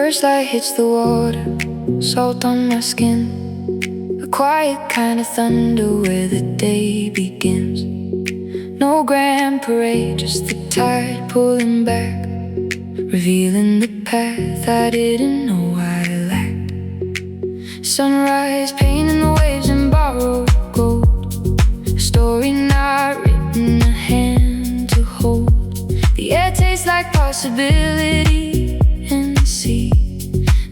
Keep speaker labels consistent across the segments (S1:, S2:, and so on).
S1: First light hits the water, salt on my skin. A quiet kind of thunder where the day begins. No grand parade, just the tide pulling back, revealing the path I didn't know I lacked. Sunrise, painting the waves in borrowed gold. A story not written, a hand to hold. The air tastes like possibility in the sea,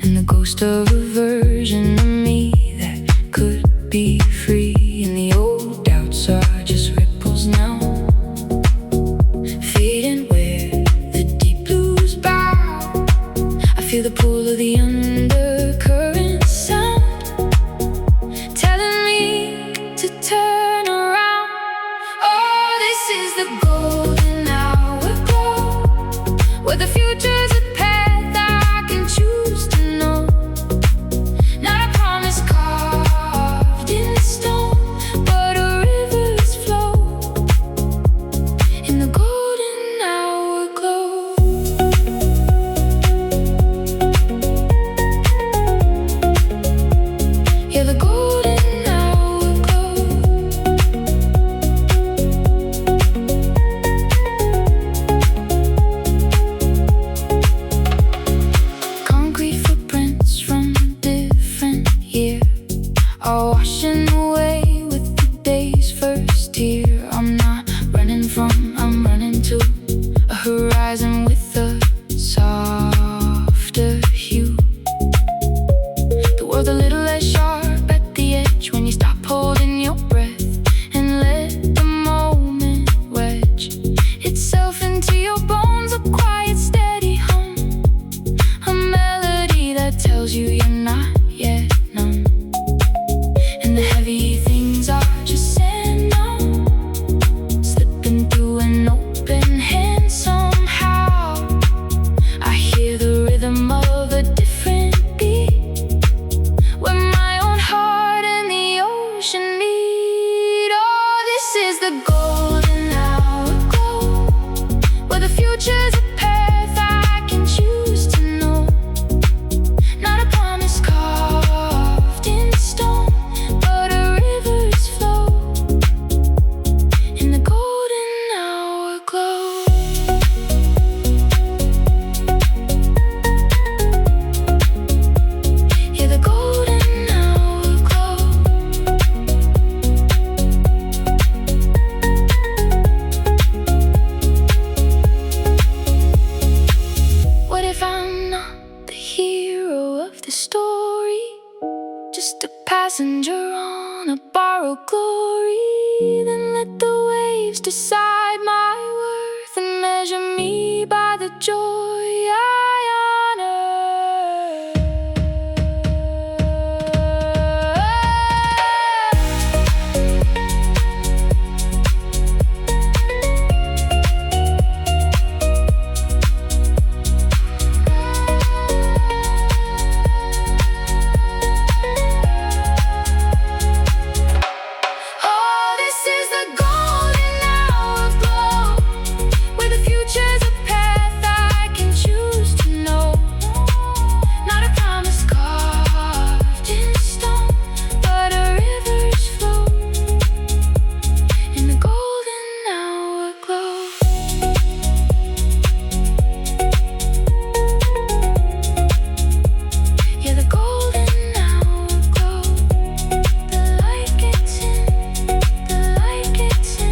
S1: and the ghost of a version of me that could be free. And the old doubts are just ripples now, fading where the deep blues bow. I feel the pull of the undercurrent sound, telling me to turn around. Oh, this is the golden hour glow, where the future's a path I can choose to know. Not a promise carved in stone, but a river's flow in the golden hour glow. Yeah, the golden hour glow. Concrete footprints from a different year are washing away with the day's first tear. I'm not running from, I'm running to a horizon with a softer hue. The world a little less sharp at the edge when you stop holding your breath and let the moment wedge itself into your bones. A quiet, steady hum, a melody that tells you you're not yet numb. And the heavy things are just sand now, slipping through an open hand somehow. I hear the rhythm of a different beat, where my own heart and the ocean meet. Oh, this is the golden hour glow, where the future's a path I can choose to know. Not a promise carved in stone, but a river's flow in the golden hour glow. Yeah, the golden hour glow. What if I'm not the hero of the story, just a passenger on a borrowed glory? Then let the waves decide my worth and measure me by the joy I honor. Oh, this is the golden hour glow, where the future's a path I can choose to know. Not a promise carved in stone, but a river's flow in the golden hour glow. Yeah, the golden hour glow. The light gets in, the light gets in.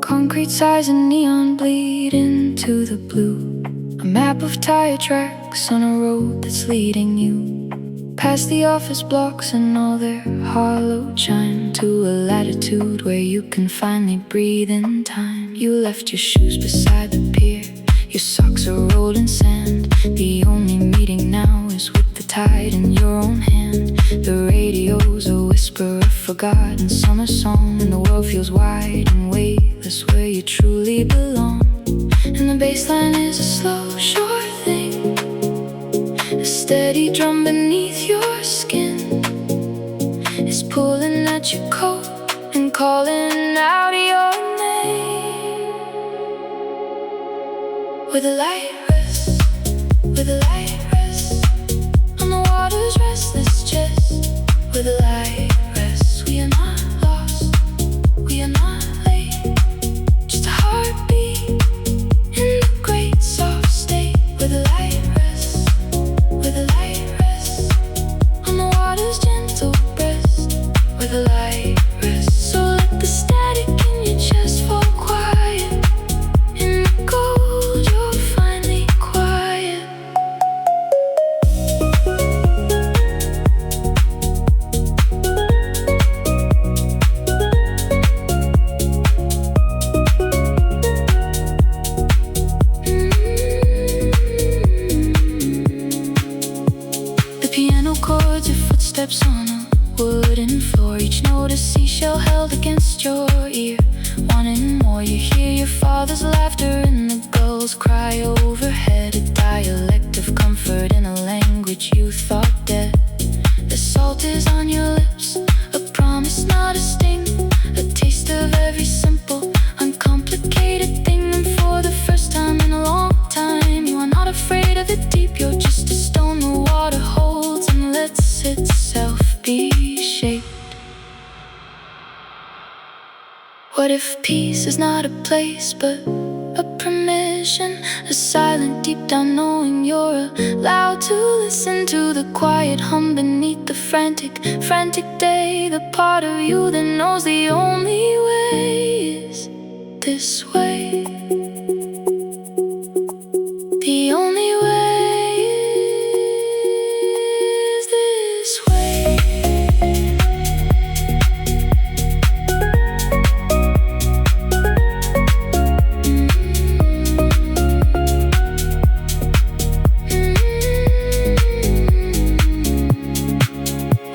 S1: Concrete sighs and neon bleed into the blue. A map of tire tracks on a road that's leading you past the office blocks and all their hollow chime, to a latitude where you can finally breathe in time. You left your shoes beside the pier, your socks are rolled in sand. The only meeting now is with the tide in your own hand. The radio's a whisper of forgotten summer song, and the world feels wide and weightless where you truly belong. And the bassline is a slow, short thing, a steady drum beneath your skin. It's pulling at your coat and calling out your name. With a light rest, with a light rest on the water's restless chest. With a light rest, we are not lost, we are not late, just a heartbeat in the great soft state. With a light rest, with a light rest on the water's gentle breast. With a light rest, so let the static in your chest fall quiet. In the cold you're finally quiet. The piano chords, your footsteps on a wooden floor, each note a seashell held against your ear. Wanting more, you hear your father's laughter and the gulls cry overhead. A dialect of comfort in a language you thought dead. The salt is on your lips, a promise not a sting, a taste of every simple, uncomplicated thing. And for the first time in a long time, you are not afraid of the deep. You're just a stone the water holds and lets itself be shaped. What if peace is not a place but a permission, a silent deep down knowing you're allowed to listen to the quiet hum beneath the frantic day. The part of you that knows the only way is this way. The only way is this way.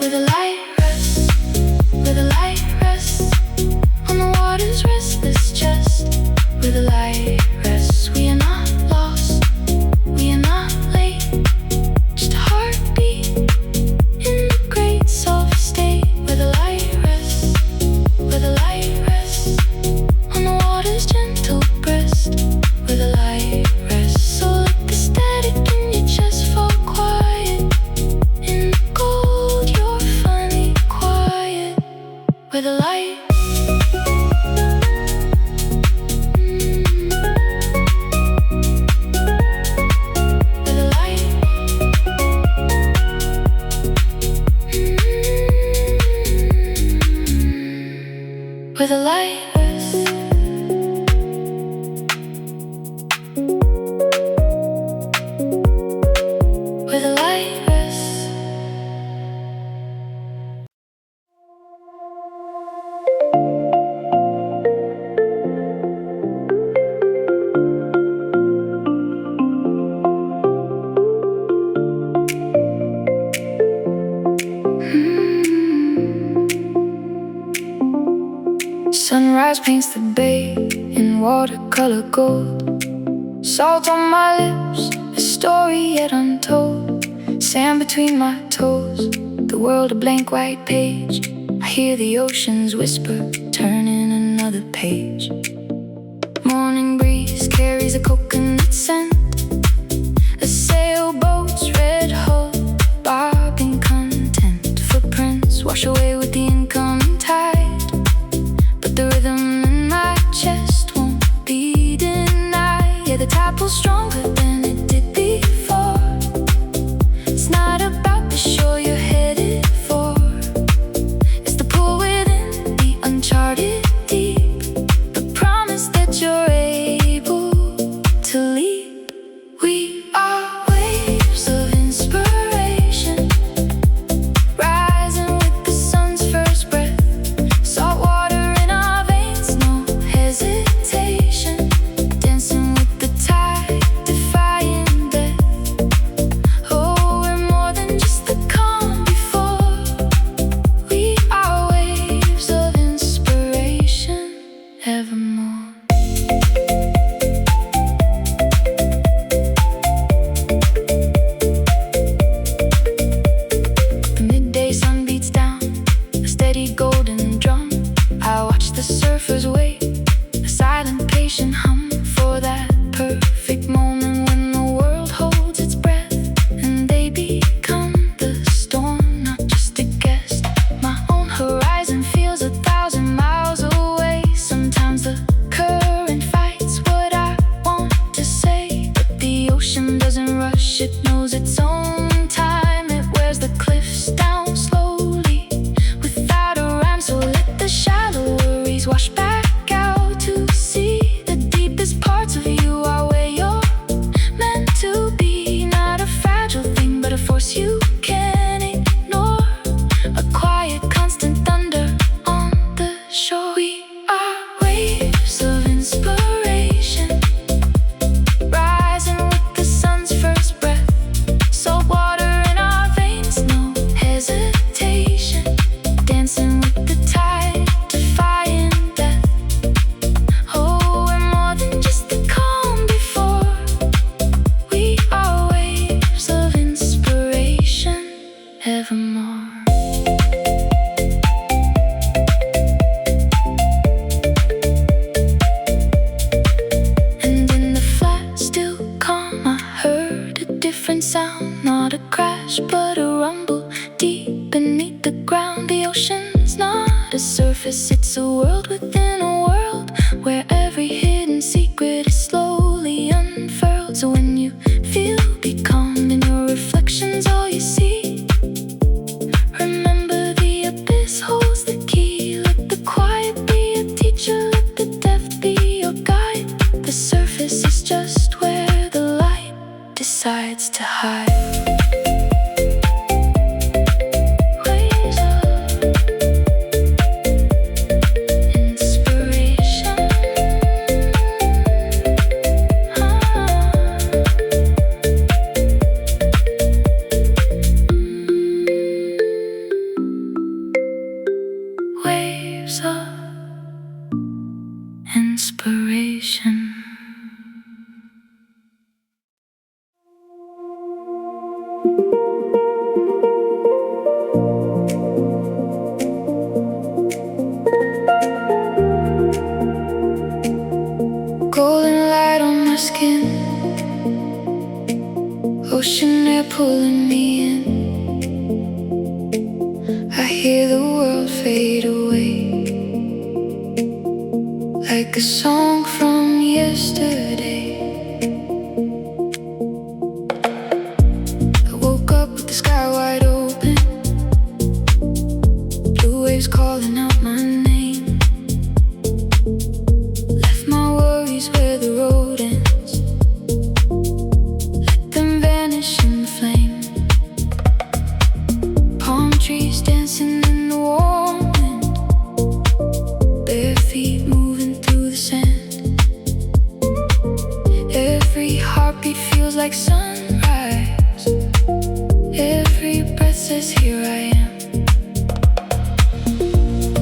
S1: With a light rest, with a light rest on the water's restless chest. With a light rest, we are not lost, we are not late, just a heartbeat in the great soft state. With a light rest, with a light rest on the water's gentle breast. With a light rest, so let the static in your chest fall quiet. In the cold you're finally quiet. With a light. With a light. With a light rest. With a light rest. Sunrise paints the bay in watercolor gold. Salt on my lips, a story yet untold. Sand between my toes, the world a blank white page. I hear the oceans whisper, turning another page. Morning breeze carries a coconut scent. A sailboat's red hull, bobbing content. Footprints wash away with the incoming tide, but the rhythm in my chest won't be denied. Yeah, the tide pulls stronger than it did before. It's not about the shore you're headed for, it's the pull within the uncharted deep. The promise that you're able to leap crash, but a rumble deep beneath the ground. The ocean's not a surface, it's a world within a world, where every hidden secret is slowly unfurled. So when you feel becalmed and your reflection's all you see, remember the abyss holds the key. Let the quiet be a teacher, let the depth be your guide. The surface is just where the light decides to hide. Waves of inspiration. Golden light on my skin, ocean air pulling me in. I hear the world fade away, like a song from yesterday. I woke up with the sky wide open, blue waves calling out my name. Left my worries where the road ends, let them vanish in the flame. Palm trees dancing in the warm wind, bare feet moving through the sand. Every heartbeat feels like sunrise, every breath says here I am.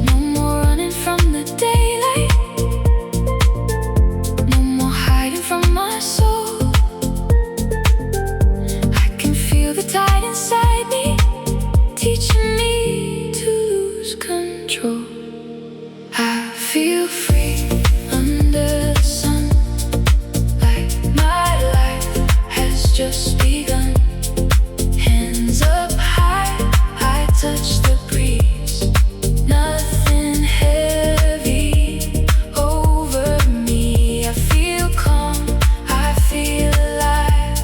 S1: No more running from the daylight, no more hiding from my soul. I can feel the tide inside me, teaching me to lose control. I feel free under the sun, like my life has just begun. Hands up high, I touch the breeze. Nothing heavy over me. I feel calm, I feel alive,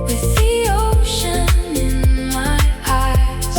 S1: with the ocean in my eyes.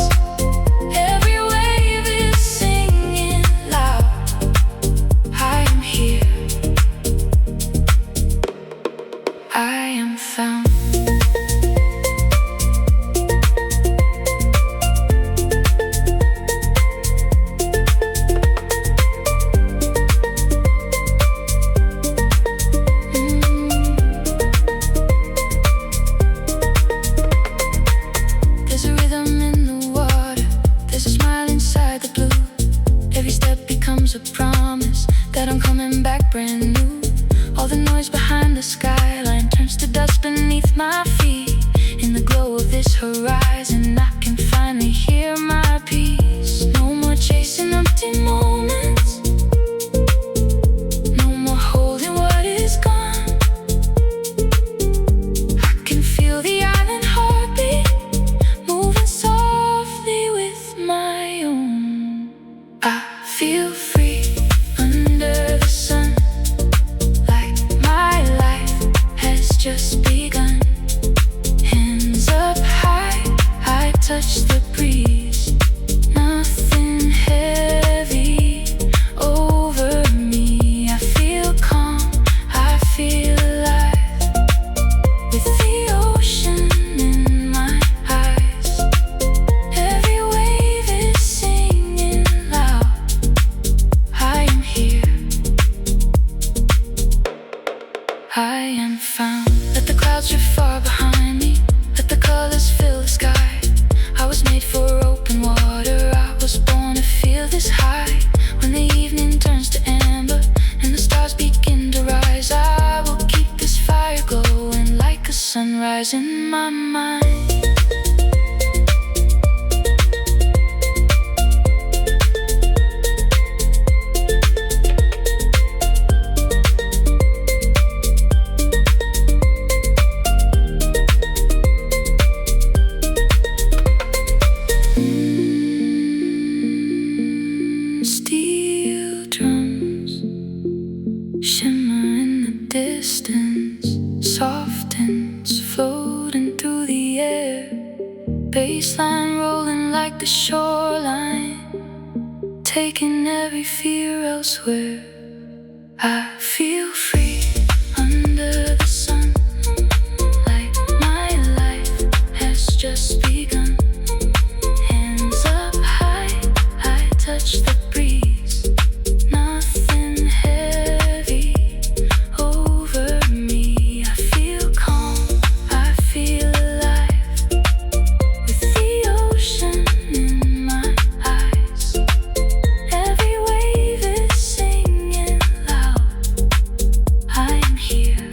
S1: the shoreline, taking every fear elsewhere. I feel free under the sun, like my life has just begun. Hands up high, I touch the breeze. Nothing heavy over me. I feel calm, I feel alive, with the ocean in my eyes. Every wave is singing loud. I am here,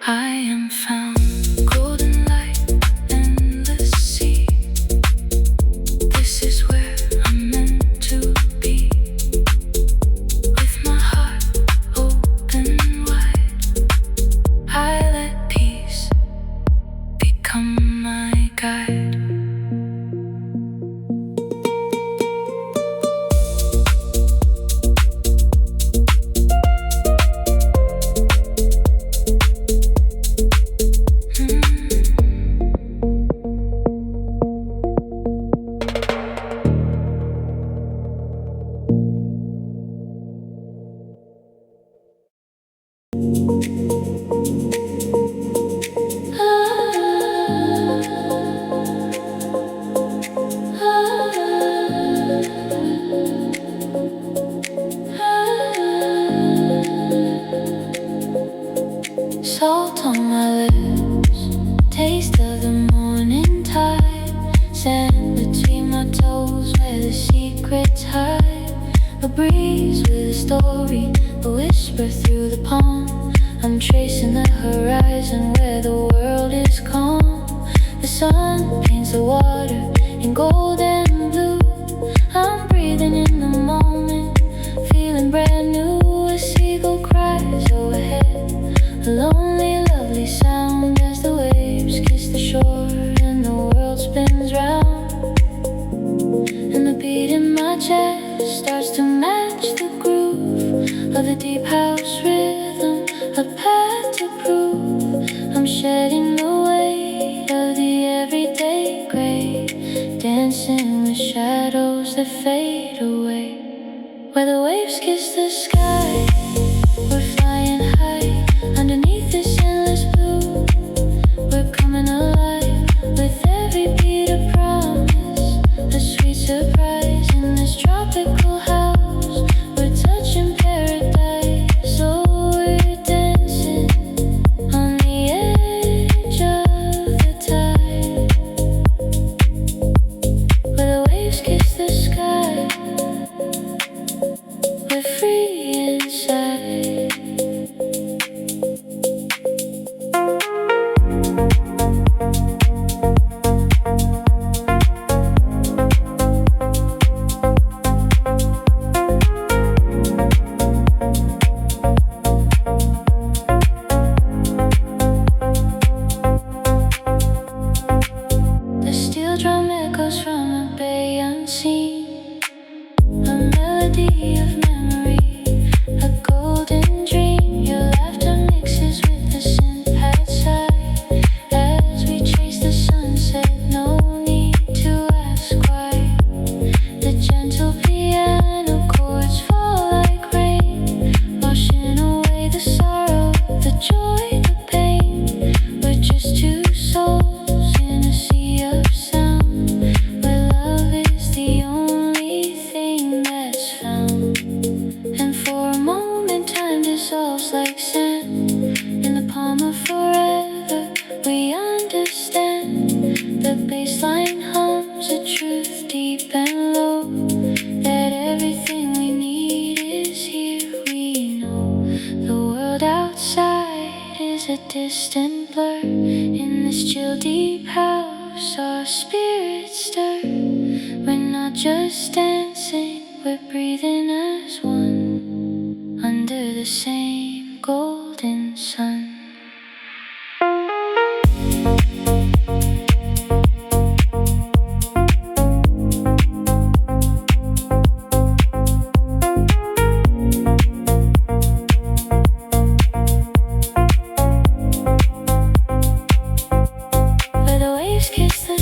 S1: I am found. Golden light, endless sea. This is where I'm meant to be. With my heart open wide, I let peace become my guide. Salt on my lips, taste of the morning tide. Sand between my toes where the secrets hide. A breeze with a story, a whisper through the palm. I'm tracing the horizon where the world is calm. The sun paints the water in gold and blue. I'm breathing in the moment, feeling brand new. A seagull cries overhead, a lonely, lovely sound as the waves kiss the shore and the world spins round. And the beat in my chest starts to match the groove of the deep house rhythm, a path to prove. I'm shedding the weight of the everyday gray, dancing with shadows that fade away. Where the waves kiss the sky, we're flying high underneath this endless blue. We're coming alive with every beat of promise, a sweet surprise in this tropical house. We're touching paradise, so we're dancing on the edge of the tide. Where the waves kiss the sky, we're free inside. The steel drum echoes from a bay unseen, a melody of memory, a golden dream. Your laughter mixes with the synth pad side as we chase the sunset. No need to ask why. The gentle piano chords fall like rain, washing away the sorrow, the joy, the pain. We're just two souls in a sea of sound, where love is the only thing that's found. And for a moment time dissolves like sand in the palm of forever. We understand the baseline hums a truth deep and low, that everything we need is here. We know the world outside is a distant blur. In this chill deep house our spirits stir. We're not just dancing, we're breathing as one under the same golden sun. Where the waves kiss the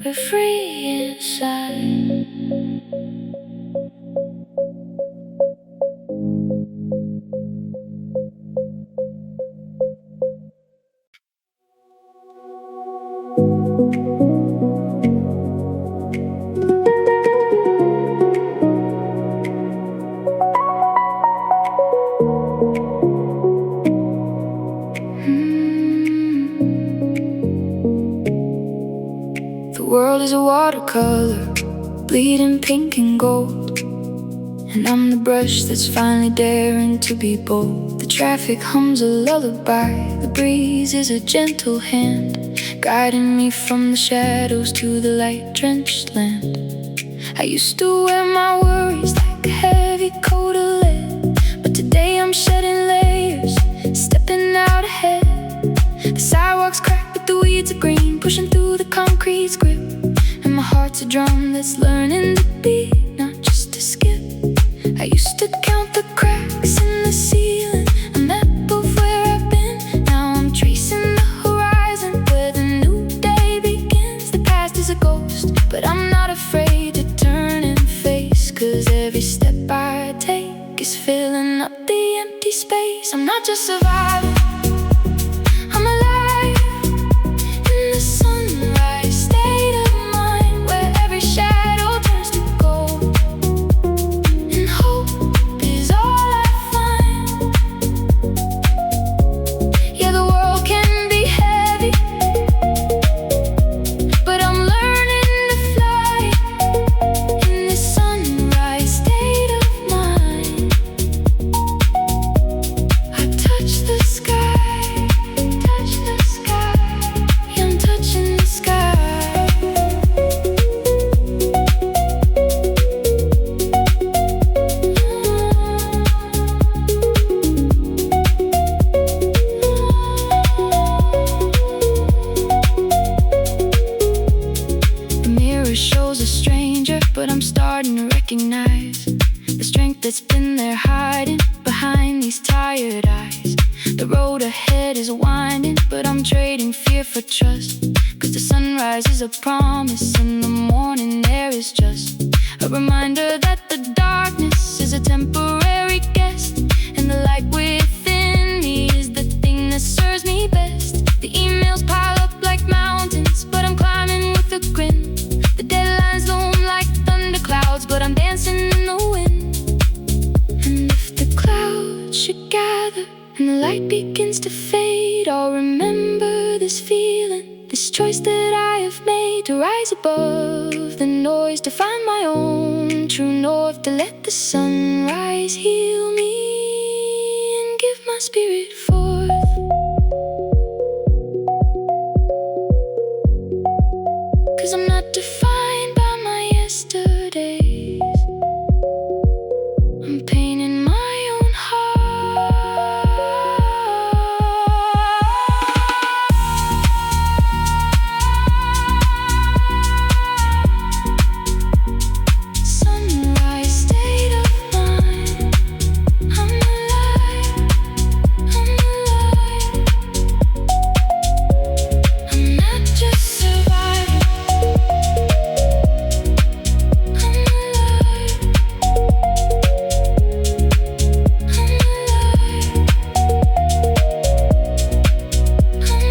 S1: we're free inside. The world is a watercolor, bleeding pink and gold, and I'm the brush that's finally daring to be bold. The traffic hums a lullaby, the breeze is a gentle hand, guiding me from the shadows to the light-drenched land. I used to wear my worries like a heavy coat of lead, but today I'm shedding layers, stepping out ahead. The sidewalks cracked but the weeds are green, pushing through the concrete's grip, and my heart's a drum that's learning to beat, not just to skip. I used to count the cracks in the ceiling, a map of where I've been. Now I'm tracing the horizon where the new day begins. The past is a ghost, but I'm not afraid to turn and face, 'cause every step I take is filling up the empty space. I'm not just surviving, I'm alive in the sunrise state of mind, where every shadow turns to gold, and hope is all I find. Yeah, the world can be heavy, but I'm learning to fly in this sunrise state of mind. I touch the sky, yeah, I'm touching the sky. The mirror shows a stranger, but I'm starting to recognize the strength that's been there hiding behind these tired eyes. The road ahead is winding, but I'm trading fear for trust, 'cause the sunrise is a promise and the morning air is just a reminder that the darkness is a temporary guest, and the light within me is the thing that serves me best. The emails pile up like mountains, but I'm climbing with a grin. The deadlines loom like thunderclouds, but I'm dancing in the wind. And if the clouds should gather and the light begins to fade, I'll remember this feeling, this choice that I have made, to rise above the noise, to find my own true north, to let the sunrise heal me and give my spirit forth. 'Cause I'm not defined by my yesterdays, I'm painting my own heart. Sunrise state of mind, I'm alive, I'm alive. I'm not just surviving, I'm alive, I'm alive, I'm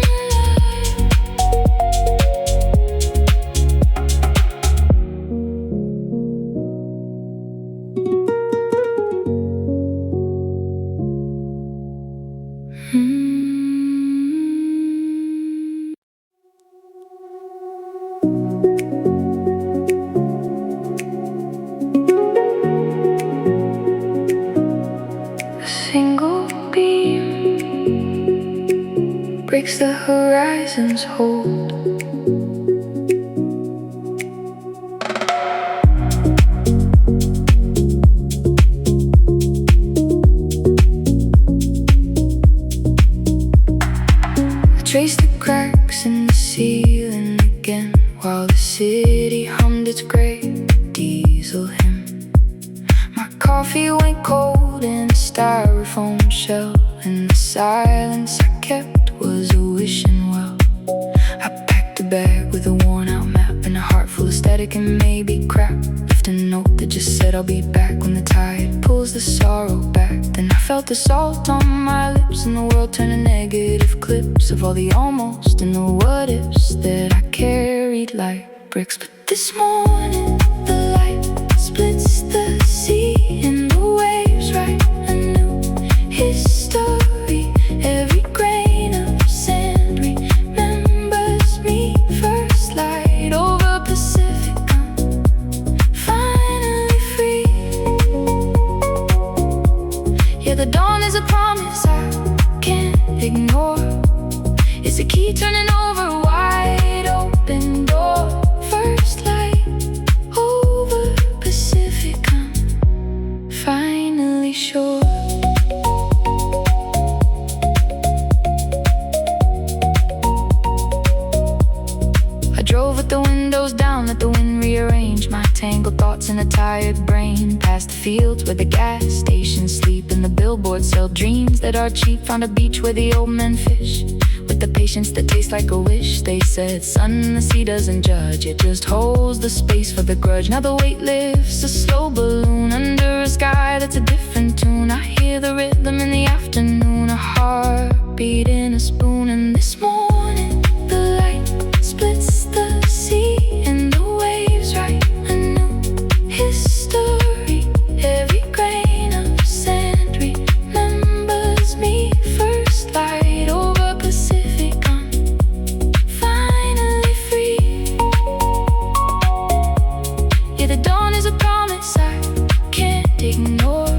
S1: A single beam breaks the horizon's hold. Trace the cracks in the ceiling again, while the city hummed its great diesel hymn. My coffee went cold in a styrofoam shell, and the silence I kept was a wishing well. I packed a bag with a worn out map and a static and maybe crap. Left a note that just said I'll be back when the tide pulls the sorrow back. Then I felt the salt on my lips and the world turn to negative clips of all the almost and the what ifs that I carried like bricks. But this morning the light splits the sea and the waves write a new history. Every grain of sand remembers me. First light over Pacific, I'm finally free. Yeah, the dawn is a promise I can't ignore. It's a key turning over a wide open door. First light over Pacific, I'm finally sure. I drove with the windows down, let the wind rearrange my tangled thoughts in a tired brain. Past the fields where the gas stations sleep and the billboards sell dreams that are cheap. Found a beach where the old men fish with the patience that tastes like a wish. They said, son, the sea doesn't judge, it just holds the space for the grudge. Now the weight lifts a slow balloon under a sky that's a different tune. I hear the rhythm in the afternoon, a heartbeat in a spoon. And this morning the light splits the sea and the waves write a new history. Every grain of sand remembers me. First light over Pacific, I'm finally free. Yeah, the dawn is a promise I can't ignore.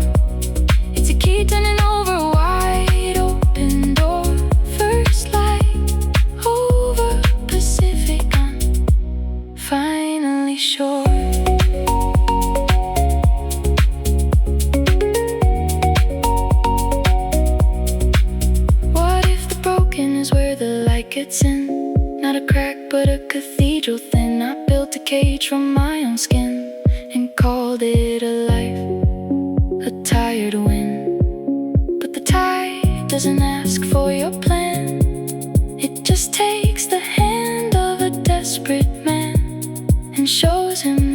S1: It's a key turning over a wide open door. First light over Pacific, I'm finally sure. What if the broken is where the light gets in? Not a crack but a cathedral thin. I built a cage from my own skin and called it a life, a tired wind. But the tide doesn't ask for your plan, it just takes the hand of a desperate man and shows him